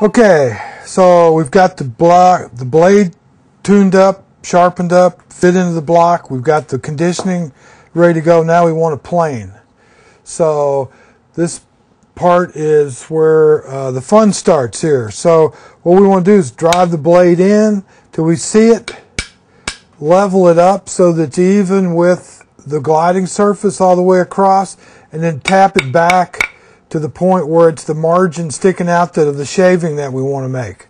Okay, so we've got the blade tuned up, sharpened up, fit into the block. We've got the conditioning ready to go. Now we want a plane. So this part is where the fun starts here. So what we want to do is drive the blade in till we see it, level it up so that it's even with the gliding surface all the way across, and then tap it back to the point where it's the margin sticking out of the shaving that we want to make.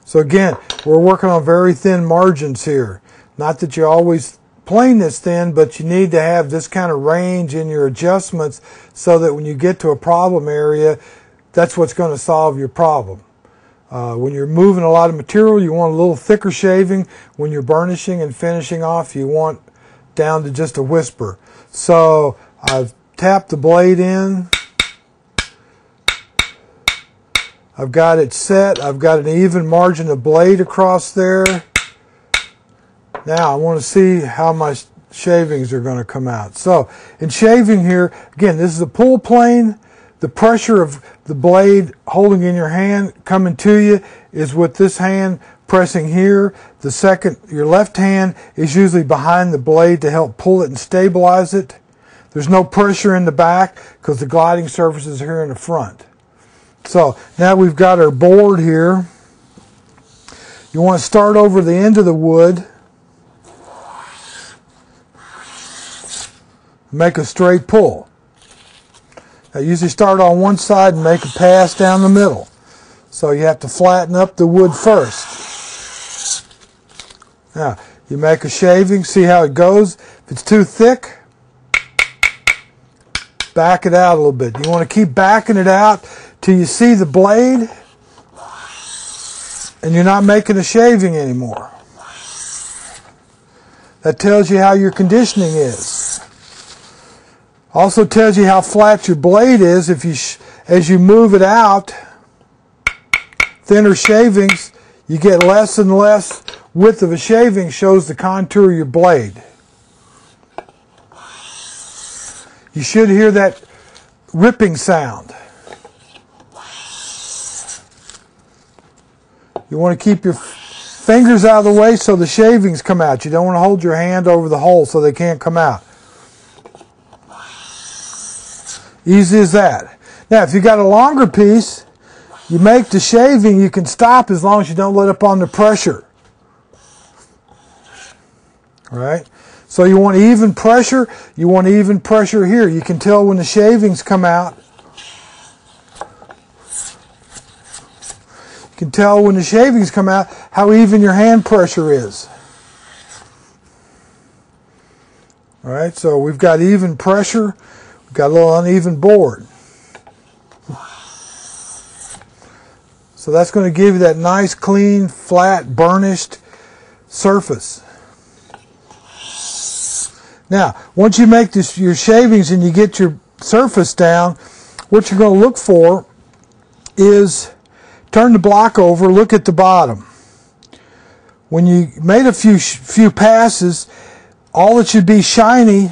So again, we're working on very thin margins here. Not that you always plane this thin, but you need to have this kind of range in your adjustments so that when you get to a problem area, that's what's going to solve your problem. When you're moving a lot of material, you want a little thicker shaving. When you're burnishing and finishing off, you want down to just a whisper. So I've tapped the blade in. I've got it set. I've got an even margin of blade across there. Now I want to see how my shavings are going to come out. So in shaving here, again, this is a pull plane. The pressure of the blade holding in your hand coming to you is with this hand pressing here. The second, your left hand is usually behind the blade to help pull it and stabilize it. There's no pressure in the back because the gliding surface is here in the front. So now we've got our board here. You want to start over the end of the wood. Make a straight pull. Now usually start on one side and make a pass down the middle. So you have to flatten up the wood first. Now you make a shaving, see how it goes. If it's too thick, back it out a little bit. You want to keep backing it out till you see the blade and you're not making a shaving anymore. That tells you how your conditioning is. Also tells you how flat your blade is. If you, as you move it out, thinner shavings, you get less and less width of a shaving, shows the contour of your blade. You should hear that ripping sound. You want to keep your fingers out of the way so the shavings come out. You don't want to hold your hand over the hole so they can't come out. Easy as that. Now, if you got a longer piece, you make the shaving, you can stop as long as you don't let up on the pressure. All right? So you want even pressure. You want even pressure here. You can tell when the shavings come out. You can tell when the shavings come out how even your hand pressure is. All right, so we've got even pressure. We've got a little uneven board. So that's going to give you that nice, clean, flat, burnished surface. Now, once you make your shavings and you get your surface down, what you're going to look for is turn the block over, look at the bottom. When you made a few passes, all that should be shiny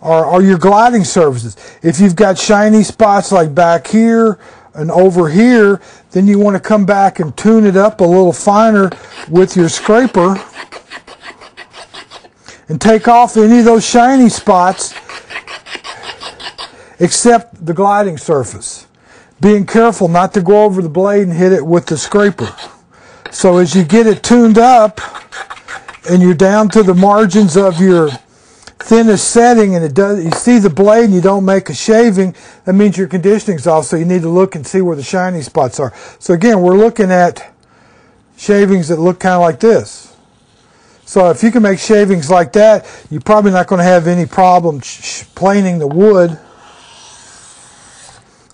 are your gliding surfaces. If you've got shiny spots like back here and over here, then you want to come back and tune it up a little finer with your scraper and take off any of those shiny spots except the gliding surface. Being careful not to go over the blade and hit it with the scraper. So as you get it tuned up and you're down to the margins of your thinnest setting and you see the blade and you don't make a shaving, that means your conditioning's off, so you need to look and see where the shiny spots are. So again, we're looking at shavings that look kind of like this. So if you can make shavings like that, you're probably not going to have any problem planing the wood.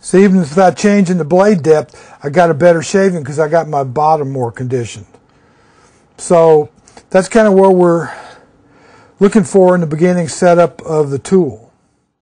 So even without changing the blade depth, I got a better shaving because I got my bottom more conditioned. So that's kind of where we're looking for in the beginning setup of the tool.